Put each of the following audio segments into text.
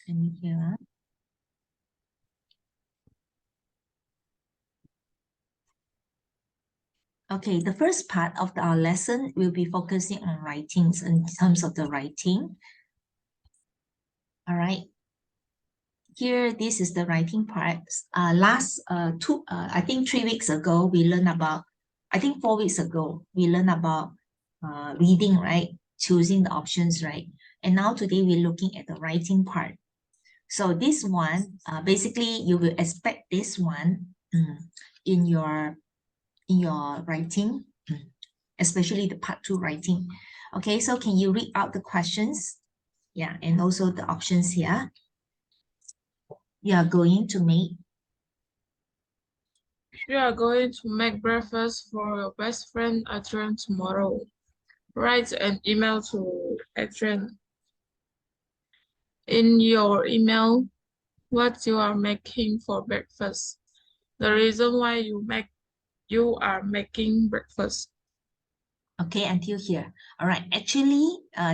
Let me hear. Okay, the first part of our lesson will be focusing on writings in terms of the writing. All right. Here, this is the writing part. I think 3 weeks ago, we learned about, I think 4 weeks ago, we learned about reading, right? Choosing the options, right? And now today we're looking at the writing part. So this one, basically you will expect this one in your writing, especially the part 2 writing. Okay, so can you read out the questions? Yeah, and also the options here. You are going to make. You are going to make breakfast for your best friend Adrian tomorrow. Write an email to Adrian. In your email, what you are making for breakfast. The reason why you are making breakfast. Okay, until here. All right. Actually,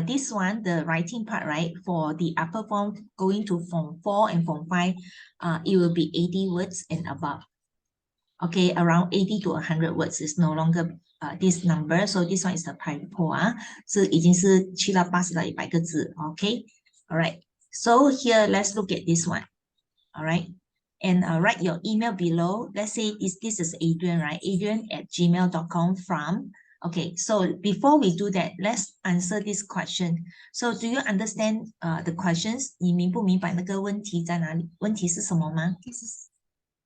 this one, the writing part, right, for the upper form going to form 4 and form 5, it will be 80 words and above. Okay, around 80 to 100 words is no longer this number. So this one is the typo 是已经是去到80到100个字 Okay, all right. So here, let's look at this one. All right. And write your email below. Let's say this is Adrian, right? Adrian@gmail.com from. Okay, so before we do that, let's answer this question. So do you understand the questions? 你明不明白那个问题在哪里？问题是什么吗？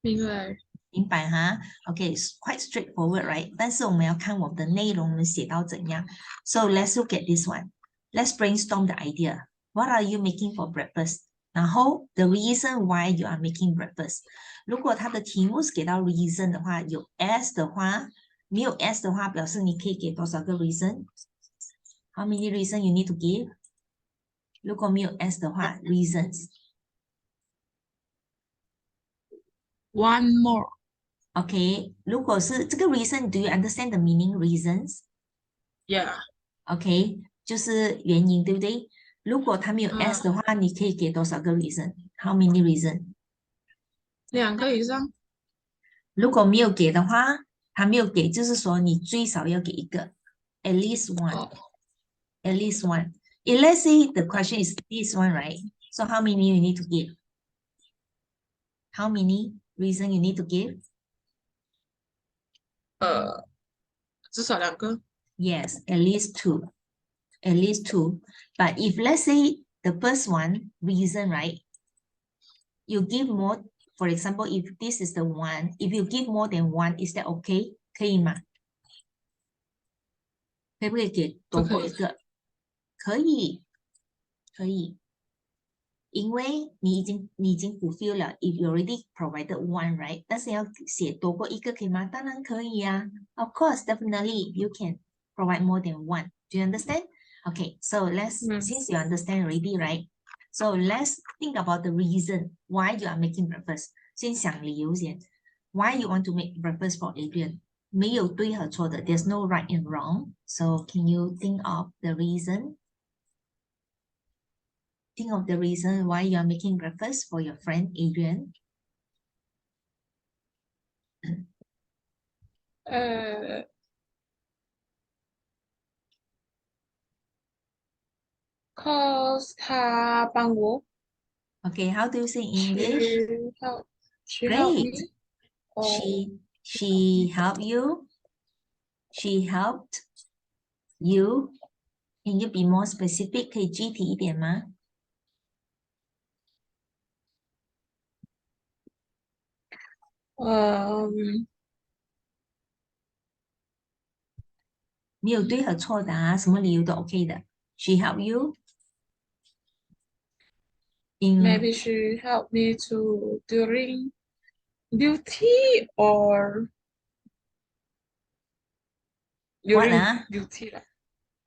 明白。明白哈 ？Okay, it's quite straightforward, right? 但是我们要看我们的内容，我们写到怎样。So let's look at this one. Let's brainstorm the idea. What are you making for breakfast? 然后 the reason why you are making breakfast. 如果它的题目是给到 reason 的话，有 as 的话，没有 as 的话，表示你可以给多少个 reason? How many reason you need to give? 如果没有 as 的话 ，reasons. One more. Okay, 如果是这个 reason, do you understand the meaning reasons? Yeah. Okay, 就是原因，对不对？如果它没有 as 的话，你可以给多少个 reason? How many reason? 2个以上。如果没有给的话，它没有给，就是说你最少要给一个 at least one. At least one. If let's say the question is this one, right? So how many you need to give? How many reason you need to give? 至少2个。Yes, at least two. At least two. But if let's say the first one reason, right? You give more, for example, if this is the one, if you give more than one, is that okay? 可以吗？可不可以给多过一个？可以，可以。因为你已经 fulfill 了 ，if you already provided one, right？ 但是要写多过一个可以吗？当然可以啊。Of course, definitely, you can provide more than one. Do you understand? Okay, so since you understand already, right? So let's think about the reason why you are making breakfast. 先想理由先。Why you want to make breakfast for Adrian? 没有对和错的 ，there's no right and wrong. So can you think of the reason? Think of the reason why you are making breakfast for your friend Adrian. Cause 他帮我。Okay, how do you say in English? She helped Great. me. She helped you. She helped you. Can you be more specific? 可以具体一点吗？没有对和错的啊，什么理由都 OK 的。She helped you in Maybe she helped me to during duty or what during duty lah.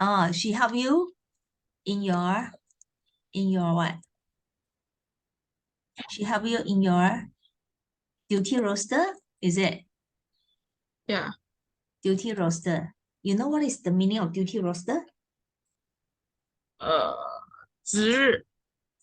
Oh, she helped you in your what? She helped you in your duty roster, is it? Yeah. Duty roster. You know what is the meaning of duty roster? 值日。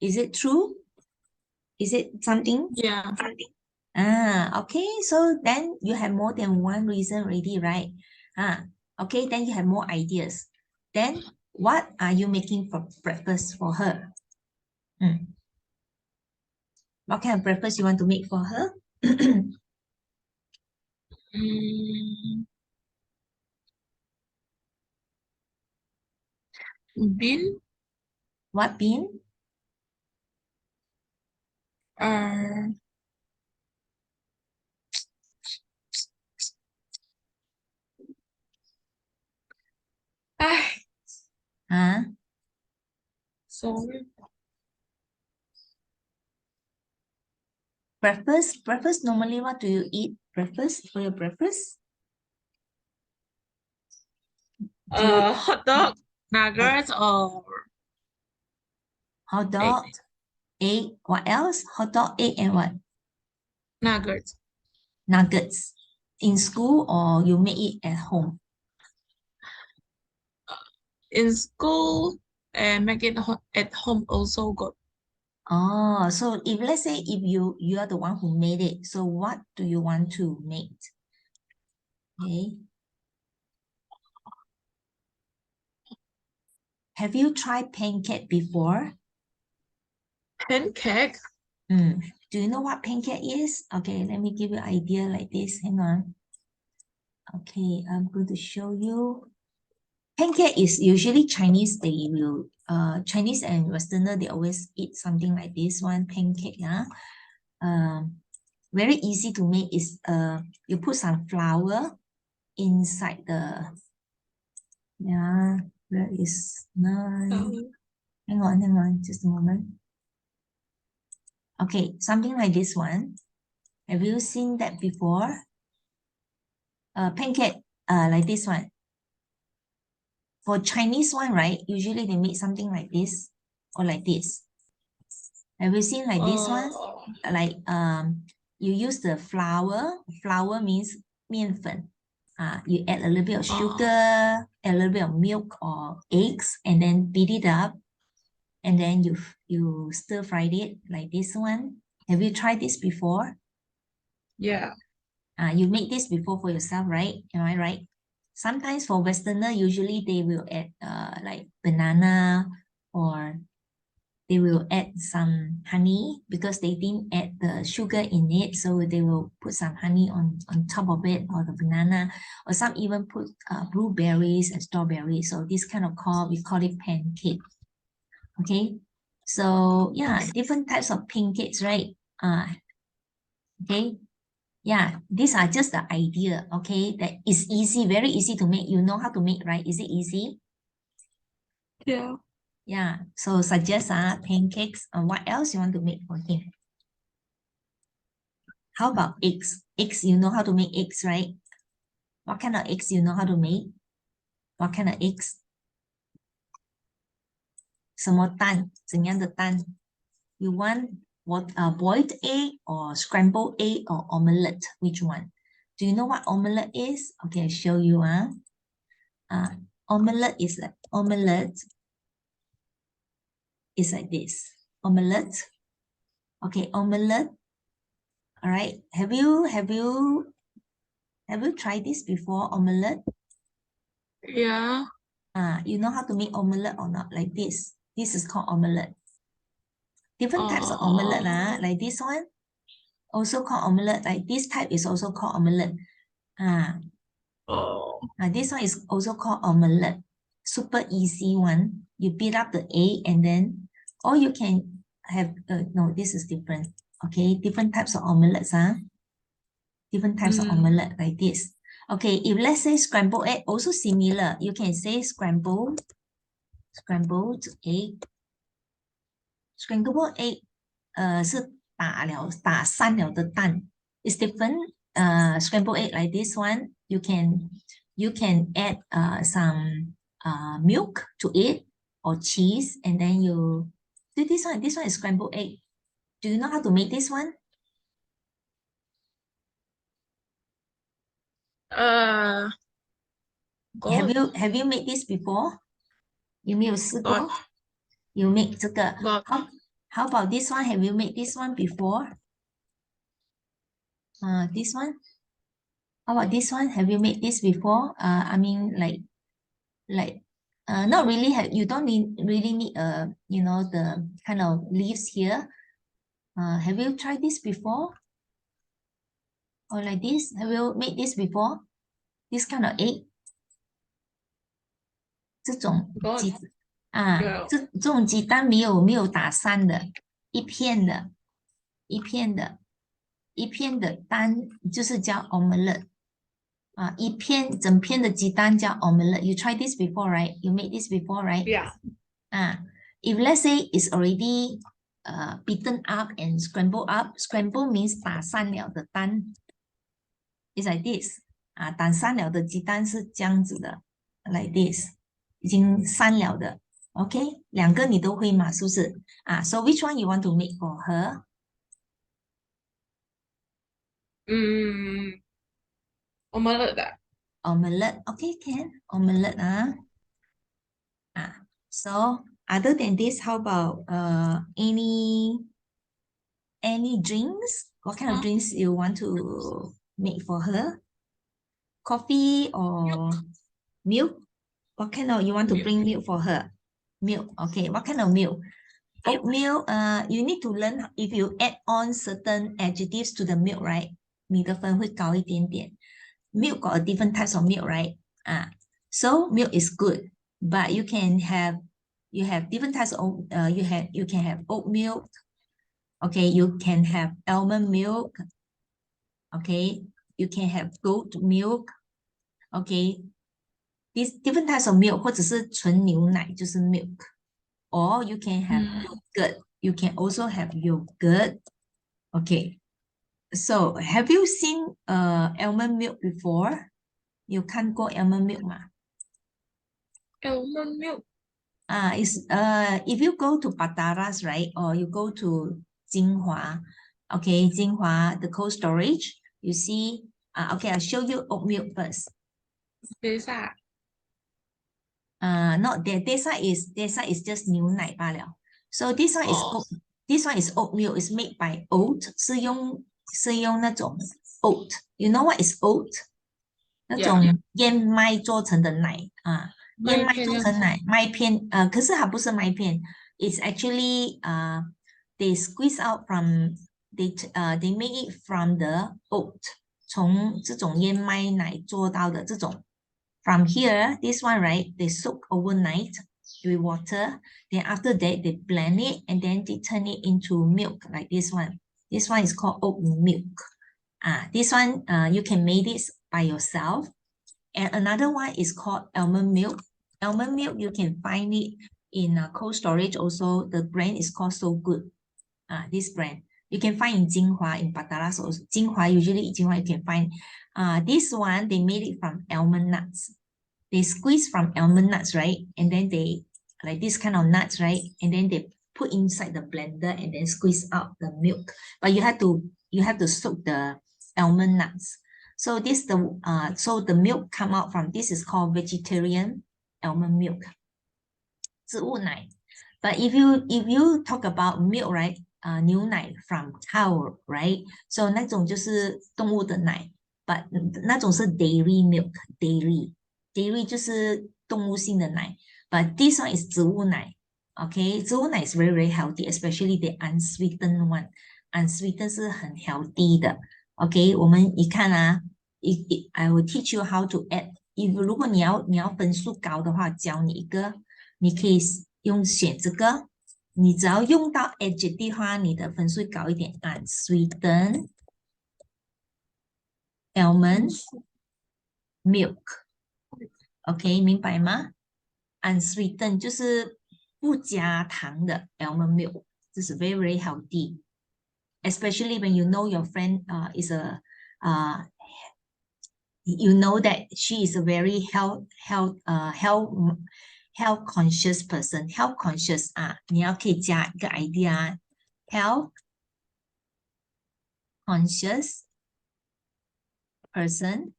Is it true? Is it something? Yeah. Okay, so then you have more than one reason already, right? Okay, then you have more ideas. Then what are you making for breakfast for her? What kind of breakfast you want to make for her? Mm, bean. What bean? Uh, ah, Huh? sorry. Breakfast, normally what do you eat breakfast for your breakfast? Hot dog, nuggets, or Hot egg. dog, egg, what else? Hot dog, egg, and what? Nuggets. Nuggets. In school or you make it at home? In school, and make it at home also good. Oh, so if let's say if you are the one who made it, so what do you want to make? Okay. Have you tried pancake before? Pancake. Do you know what pancake is? Okay, let me give you an idea like this. Hang on. Okay, I'm going to show you. Pancake is usually Chinese. They will Chinese and Westerner, they always eat something like this one, pancake. Very easy to make is you put some flour inside the where is nine? Hang on, just a moment. Okay, something like this one. Have you seen that before? Pancake, like this one. For Chinese one, right? Usually they make something like this or like this. Have you seen like this one? Like you use the flour. Flour means 面粉. You add a little bit of sugar, a little bit of milk or eggs, and then beat it up. And then you stir fried it like this one. Have you tried this before? Yeah. You made this before for yourself, right? Am I right? Sometimes for Westerner, usually they will add like banana or they will add some honey because they didn't add the sugar in it. So they will put some honey on top of it or the banana, or some even put blueberries and strawberries. So this kind of we call it pancake. Okay. So yeah, different types of pancakes, right? Okay. Yeah, these are just the idea, okay? That is easy, very easy to make. You know how to make, right? Is it easy? Yeah. Yeah, so suggest pancakes. What else you want to make for him? How about eggs? Eggs, you know how to make eggs, right? What kind of eggs you know how to make? What kind of eggs? 什么蛋？怎样的蛋？ You want what boiled egg or scrambled egg or omelette? Which one? Do you know what omelette is? Okay, I'll show you. Omelette is like this. Omelette. Okay, omelette. All right. Have you tried this before? Omelette? Yeah. You know how to make omelette or not? Like this. This is called omelette. Different types of omelette, like this one, also called omelette. Like this type is also called omelette. This one is also called omelette. Super easy one. You beat up the egg and then, or you can have, no, this is different. Okay, different types of omelettes. Different types of omelette like this. Okay, if let's say scrambled egg, also similar. You can say scrambled egg. Scrambled egg 是打散了的蛋 It's different. Scrambled egg like this one, you can add some milk to it or cheese, and then you do this one. This one is scrambled egg. Do you know how to make this one? Have you made this before? 有没有试过？ You make 这个 got. How about this one? Have you made this one before? This one? How about this one? Have you made this before? I mean, not really have, you don't really need the kind of leaves here. Have you tried this before? Or like this? Have you made this before? This kind of egg? 这种 Got 鸡啊， girl. 这种鸡蛋没有打散的，一片的蛋就是叫 omelette 啊，整片的鸡蛋叫 omelette。You tried this before, right? You made this before, right? Yeah. If let's say it's already beaten up and scrambled up, scramble means 打散了的蛋 ，is like this 啊，打散了的鸡蛋是这样子的 ，like this。已经删了的 ，OK， 两个你都会嘛，是不是？So which one you want to make for her? Omelette. Omelette, okay, can omelette So other than this, how about any drinks? What kind of drinks you want to make for her? Coffee or milk? What kind of you want to Milk. bring milk for her? Milk, okay. What kind of milk? Oatmeal, you need to learn if you add on certain adjectives to the milk, right? 你的分会高一点点。Milk got a different types of milk, right? So milk is good, but you have different types of you can have oat milk, okay? You can have almond milk, okay? You can have goat milk, okay? These different types of milk 或者是纯牛奶就是 milk, or you can have yogurt. You can also have yogurt. Okay. So have you seen almond milk before? 有看过 almond milk 吗？ Almond milk. If you go to Pataras, right, or you go to Jinhua, okay, Jinhua, the cold storage, you see, okay, I'll show you oat milk first. Desa. Not that. Desa is just 牛奶罢了。So this one is this one is oat milk. It's made by oat. 是用那种 oat. You know what is oat? 那种燕麦做成的奶燕麦做成奶麦片可是它不是麦片。It's actually they squeeze out from they make it from the oat. 从这种燕麦奶做到的这种。From here, this one, right, they soak overnight with water. Then after that, they blend it and then they turn it into milk like this one. This one is called oat milk. This one, you can make this by yourself. And another one is called almond milk. Almond milk, you can find it in cold storage also. The brand is called So Good. This brand. You can find in Jinhua, in Pataras also. Jinhua, usually Jinhua you can find. This one, they made it from almond nuts. They squeeze from almond nuts, right? And then they, like this kind of nuts, right? And then they put inside the blender and then squeeze out the milk. But you have to soak the almond nuts. So so the milk come out from, this is called vegetarian almond milk. 植物奶. But if you talk about milk, right? 牛奶 from cow, right? So 那种就是动物的奶 but 那种是 dairy milk, dairy 就是动物性的奶 but this one is 植物奶 okay 植物奶 is very very healthy, especially the unsweetened one. Unsweetened 是很 healthy 的 okay 我们一看I will teach you how to add. 如果你要分数高的话，教你一个，你可以选这个，你只要用到 adjective 的话，你的分数高一点。Unsweetened almond milk, OK 明白吗 ？Unsweetened 就是不加糖的 almond milk， 这是 very very healthy, especially when you know your friend is a you know that she is a very health conscious person. Health conscious 你要可以加一个 idea health conscious person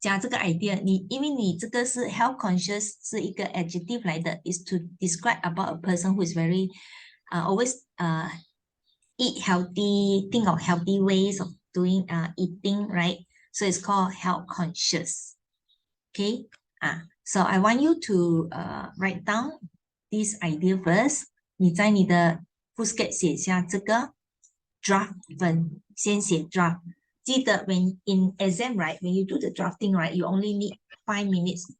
加这个 idea 因为你这个是 health conscious 是一个 adjective 来的 is to describe about a person who is very always eat healthy, think of healthy ways of doing eating, right? So it's called health conscious. Okay. So I want you to write down this idea first. 你在你的 foolscap 写下这个 draft 分，先写 draft。记得 when in exam, right? When you do the drafting, right? You only need 5 minutes.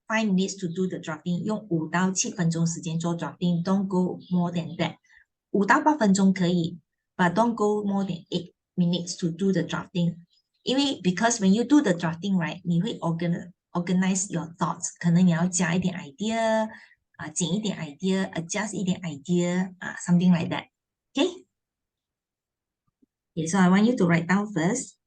5 minutes to do the drafting. 用5到7分钟时间做 drafting. Don't go more than that. 5到8分钟可以 but don't go more than 8 minutes to do the drafting. 因为 because when you do the drafting, right? 你会organize your thoughts. 可能你要加一点 idea, 减一点 idea, adjust 一点 idea, something like that. Okay? Okay, so I want you to write down first.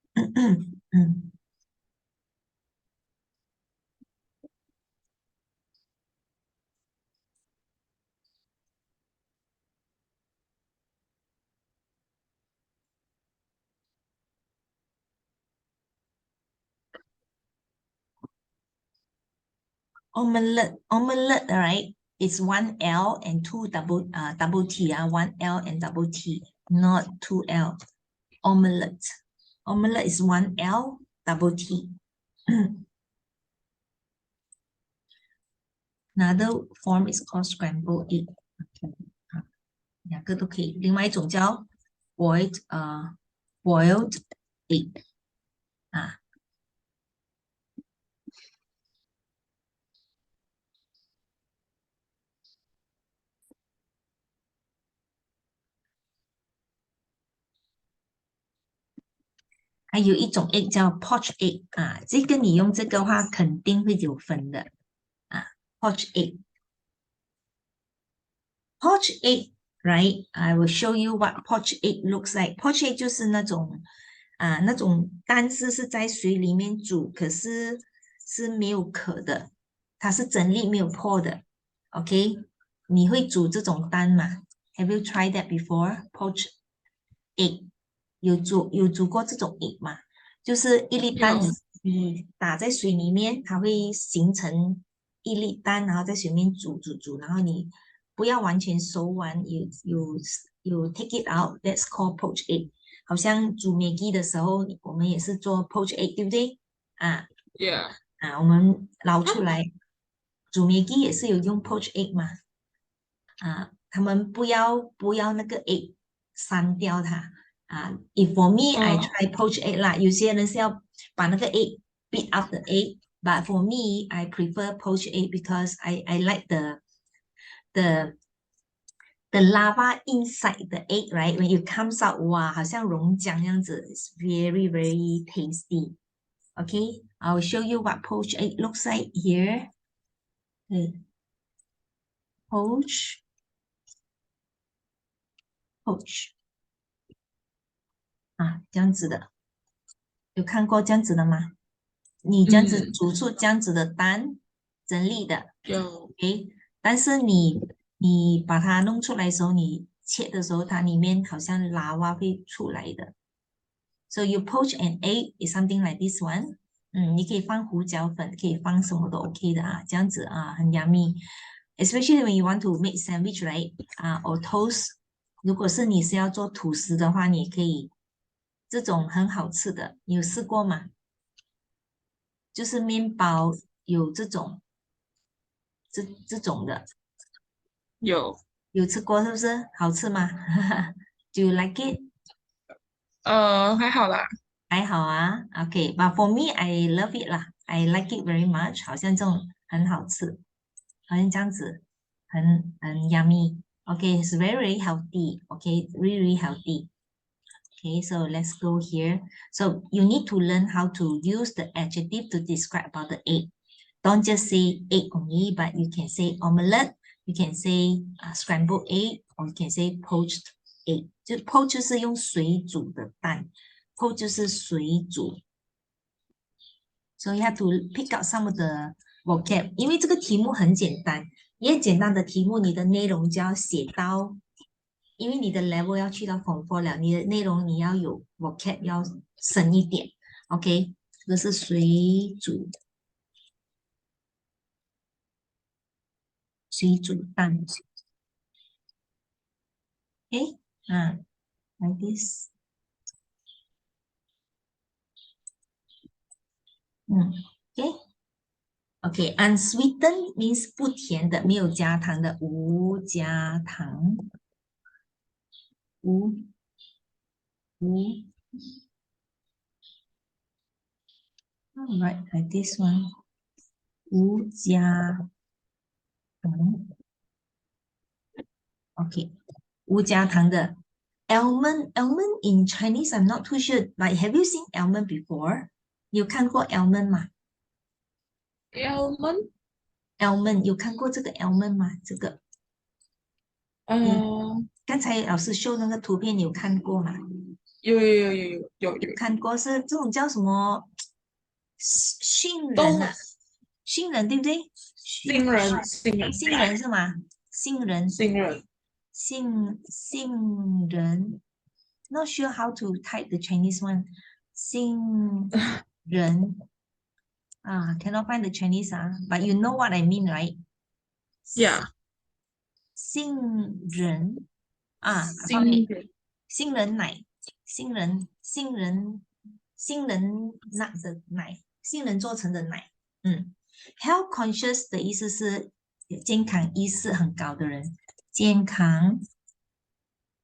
Omelette, right? It's 1L and 2 double T, 1L and double T, not 2L. Omelette. Omelette is 1L double T. Another form is called scrambled egg. Okay. 两个都可以。另外一种叫 boiled egg. 还有一种 egg 叫 poached egg 这个你用这个话肯定会有分的poached egg. Poached egg, right? I will show you what poached egg looks like. Poached egg 就是那种蛋是在水里面煮，可是是没有壳的，它是整粒没有破的。OK， 你会煮这种蛋吗？ Have you tried that before? Poached egg 有煮过这种 egg 吗？就是一粒蛋你打在水里面，它会形成一粒蛋，然后在水里面煮，然后你不要完全熟完，有 take it out. That's called poached egg. 好像煮 Maggi 的时候，我们也是做 poached egg， 对不对？Yeah. 我们捞出来煮 Maggi 也是有用 poached egg 嘛？他们不要那个 egg 删掉它if for me I try poached egg 啦，有些人是要把那个 egg beat out the egg, but for me I prefer poached egg because I like the lava inside the egg, right? When it comes out, 哇，好像溶浆这样子 it's very, very tasty. Okay, I will show you what poached egg looks like here. Poach. 这样子的，有看过这样子的吗？你这样子煮出这样子的蛋，整粒的，有。诶，但是你把它弄出来的时候，你切的时候，它里面好像拉瓦会出来的。So you poach an egg is something like this one. 你可以放胡椒粉，可以放什么都 OK 的这样子很 yummy. Especially when you want to make sandwich, right? Or toast. 如果是你是要做吐司的话，你也可以，这种很好吃的，你有试过吗？就是面包有这种的，有。有吃过是不是？好吃吗？Do you like it？还好啦。还好OK, but for me, I love it 啦，I like it very much。好像这种很好吃，好像这样子，很 yummy。Okay, it's very, very healthy. Okay, really, really healthy. Okay, so let's go here. So you need to learn how to use the adjective to describe about the egg. Don't just say egg only, but you can say omelette, you can say scrambled egg, or you can say poached egg. 就 poach 就是用水煮的蛋 ，poach 就是水煮。So you have to pick out some of the vocab. 因为这个题目很简单，越简单的题目，你的内容就要写到，因为你的 level 要去到 Form 4了，你的内容你要有 vocab 要深一点。OK， 这个是水煮蛋。Okay, like this. Okay. Okay, unsweetened means 不甜的，没有加糖的，无加糖。无 Alright, like this one. 无加糖。Okay, 无加糖的 almond in Chinese I'm not too sure. Like, have you seen almond before? 有看过 almond 吗 Almond， ？almond 有看过这个 almond 吗？这个刚才老师秀那个图片，你有看过吗？有看过是这种叫什么杏仁啊？杏仁对不对？新人杏仁是吗？杏仁杏仁 ，not sure how to type the Chinese one. 杏仁cannot find the Chinese but you know what I mean, right? Yeah. 杏仁新人杏仁奶，杏仁 nut 的奶，杏仁做成的奶。Health conscious 的意思是健康意识很高的人，健康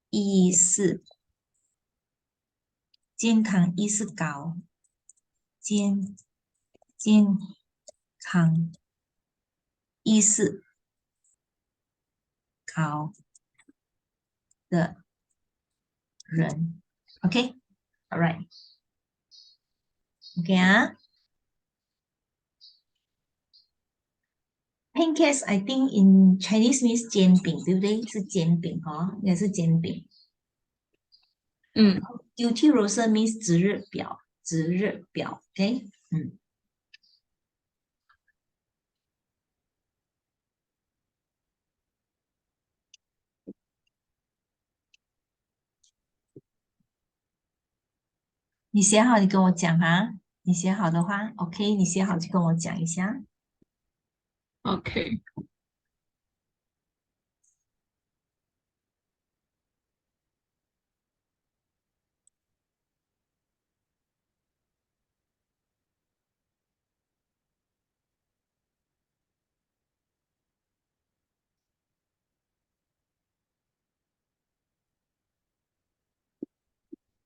意识高，健康意识高的人。OK, alright. OK pancakes I think in Chinese means 煎饼，对不对？是煎饼哦，也是煎饼。Duty roster means 值日表，OK，你写好你跟我讲你写好的话 ，OK，你写好就跟我讲一下。OK。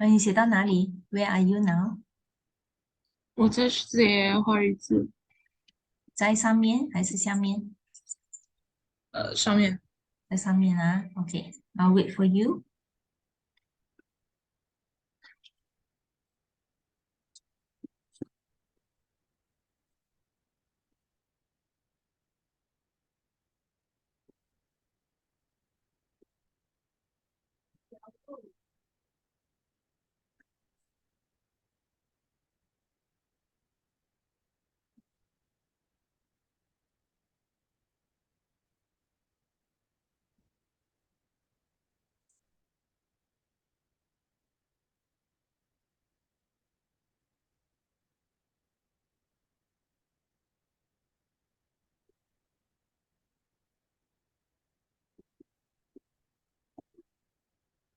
你写到哪里 ？Where are you now？我在写华语字，在上面还是下面？上面。在上面OK，I'll wait for you。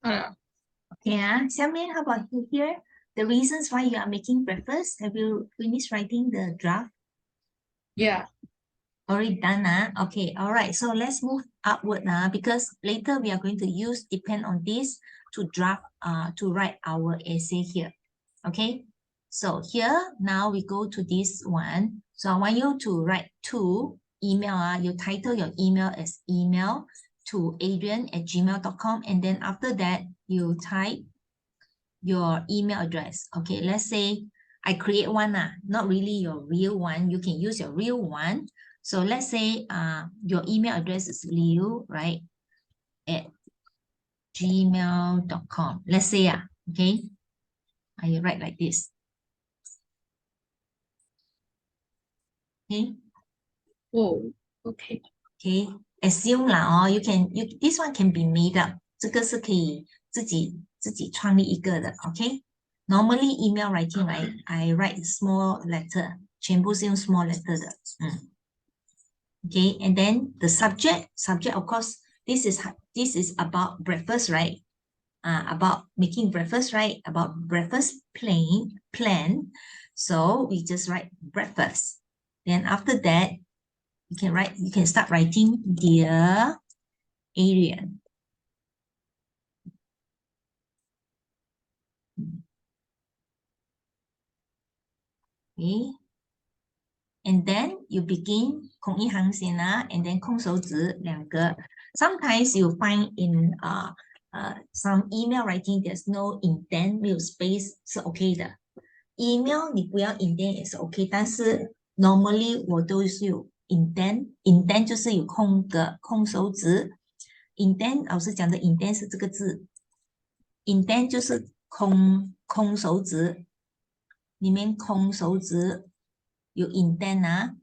OK下面 How about you here? The reasons why you are making breakfast. Have you finished writing the draft? Yeah. Already done Okay, all right. So let's move upward now because later we are going to depend on this to write our essay here. Okay. So here now we go to this one. So I want you to write to email. You title your email as email to adrian@gmail.com, and then after that you type your email address. Okay, let's say I create one, not really your real one. You can use your real one. So let's say your email address is liu, right, at gmail.com. Let's say, okay, I write like this. Okay. Oh, okay. Okay. Assume lah, this one can be made up. 这个是可以自己创立一个的 okay? Normally email writing, right? I write small letter. 全部是用 small letter 的。Okay, and then the subject of course, this is this is about breakfast, right? About making breakfast, right? About breakfast plan. So we just write breakfast. Then after that, you can start writing dear Adrian. Okay. And then you begin 空一行先啊 and then 空手指两个. Sometimes you find in some email writing there's no indent 没有 space 是 OK 的. Email 你不要 indent 也是 OK， 但是 normally 我都是有 indent 就是有空手指。indent 老师讲的 indent 是这个字 indent 就是空手指，里面空手指有 indent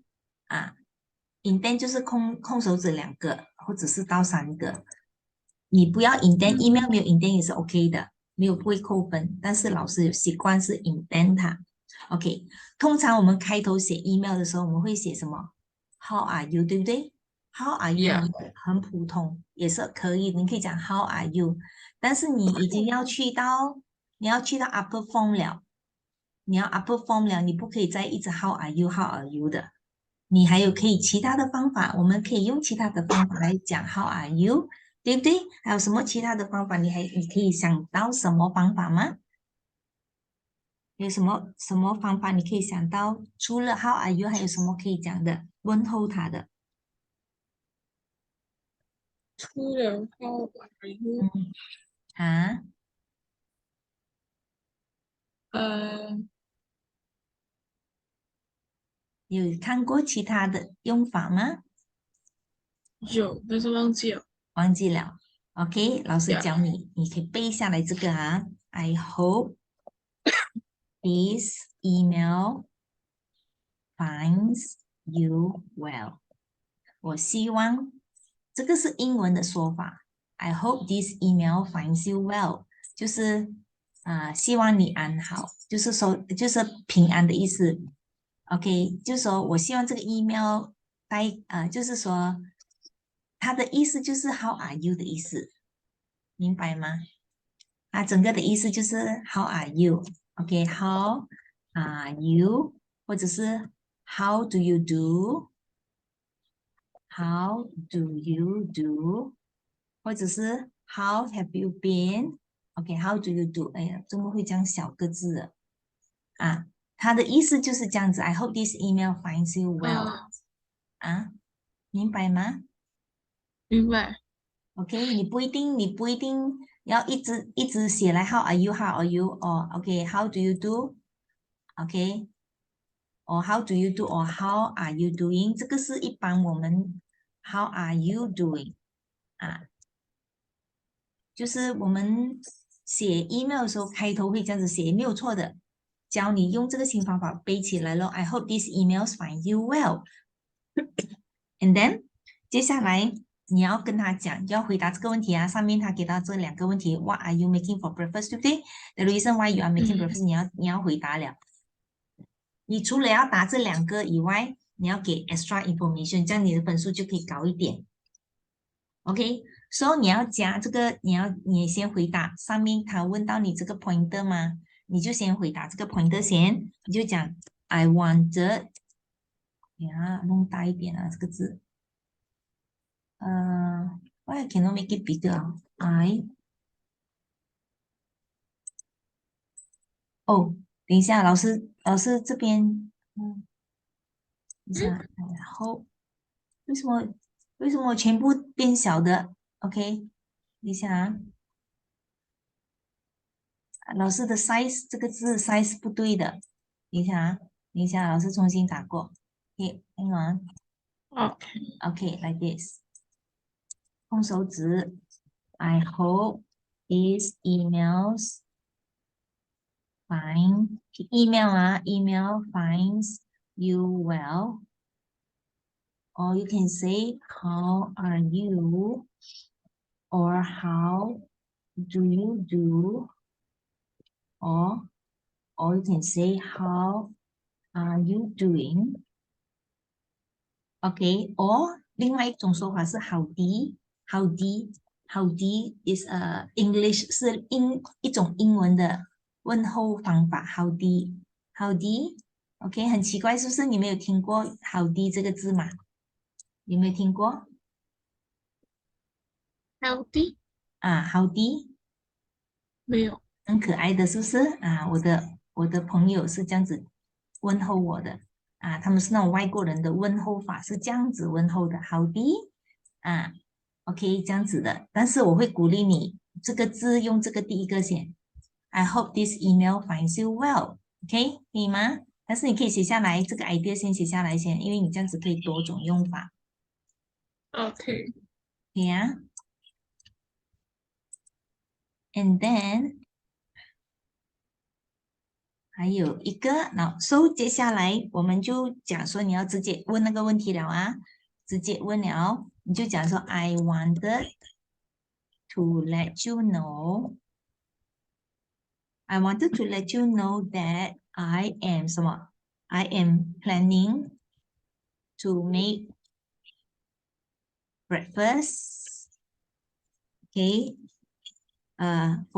indent 就是空手指两个，或者是到三个。你不要 indent，email 没有 indent 也是 OK 的，没有不会扣分。但是老师有习惯是 indent 它。OK， 通常我们开头写 email 的时候，我们会写什么 ？How are you， 对不对 ？How are you Yeah. 很普通，也是可以，你可以讲 How are you， 但是你已经要去到，你要去到 upper form 了，你要 upper form 了，你不可以再一直 How are you，How are you 的。你还有可以其他的方法，我们可以用其他的方法来讲 How are you， 对不对？还有什么其他的方法？你可以想到什么方法吗？有什么方法你可以想到？除了 How are you， 还有什么可以讲的？问候他的。除了 How are you？啊，有看过其他的用法吗？有，但是忘记了。忘记了。OK， 老师 Yeah. 教你，你可以背下来这个啊。I hope this email finds you well。我希望这个是英文的说法。I hope this email finds you well， 就是希望你安好，就是说就是平安的意思。OK， 就是说我希望这个 email 就是说它的意思就是 How are you 的意思，明白吗？它整个的意思就是 How are you？OK，How are you？或者是 How do you do？How do you do？或者是 How have you been？OK，How do you do？哎呀，怎么会这样小个字的啊？它的意思就是这样子。I hope this email finds you well。啊，明白吗明白。 ？OK，你不一定要一直写来 How are you？How are you？哦，OK，How do you do？OK，or How do you do？or How are you doing？这个是一般我们 How are you doing？啊，就是我们写 email 的时候开头会这样子写，没有错的。教你用这个新方法背起来咯。I hope these emails find you well. And then 接下来你要跟他讲，要回答这个问题啊。上面他给到这两个问题 ，What are you making for breakfast？ 对不对 ？The reason why you are making breakfast，你要回答了。你除了要答这两个以外，你要给 extra information，这样你的分数就可以高一点。OK，so 你要加这个，你先回答上面他问到你这个 pointer 吗？你就先回答这个 pointer 先，你就讲 I wanted， 呀，弄大一点啊这个字。why I cannot make it bigger？ 哦，等一下，老师这边，等一下，然后为什么全部变小的？OK，等一下啊，老师的 size 这个字 size 不对的，等一下啊，等一下，老师重新打过。hang on， OK。 OK，like this， 空手指 I hope these emails find email finds you well. Or you can say, how are you? Or how do you do? Or you can say, how are you doing? OK，or 另外一种说法是好的，好的， Howdy is English 是一种英文的问候方法。Howdy，OK，很奇怪，是不是？你没有听过 Howdy 这个字吗？有没有听过 Healthy 啊？Howdy 没有。很可爱的，是不是啊？我的朋友是这样子问候我的啊，他们是那种外国人的问候法是这样子问候的，Howdy 啊，OK 这样子的。但是我会鼓励你这个字用这个第一个先。I hope this email finds you well，OK，可以吗？但是你可以写下来，这个 idea 先写下来先，因为你这样子可以多种用法， OK，可以啊？And then 还有一个，接下来我们就讲说你要直接问那个问题了啊，直接问了，你就讲说 I wanted to let you know, I wanted to let you know that I am 什么？I am planning to make breakfast, okay, for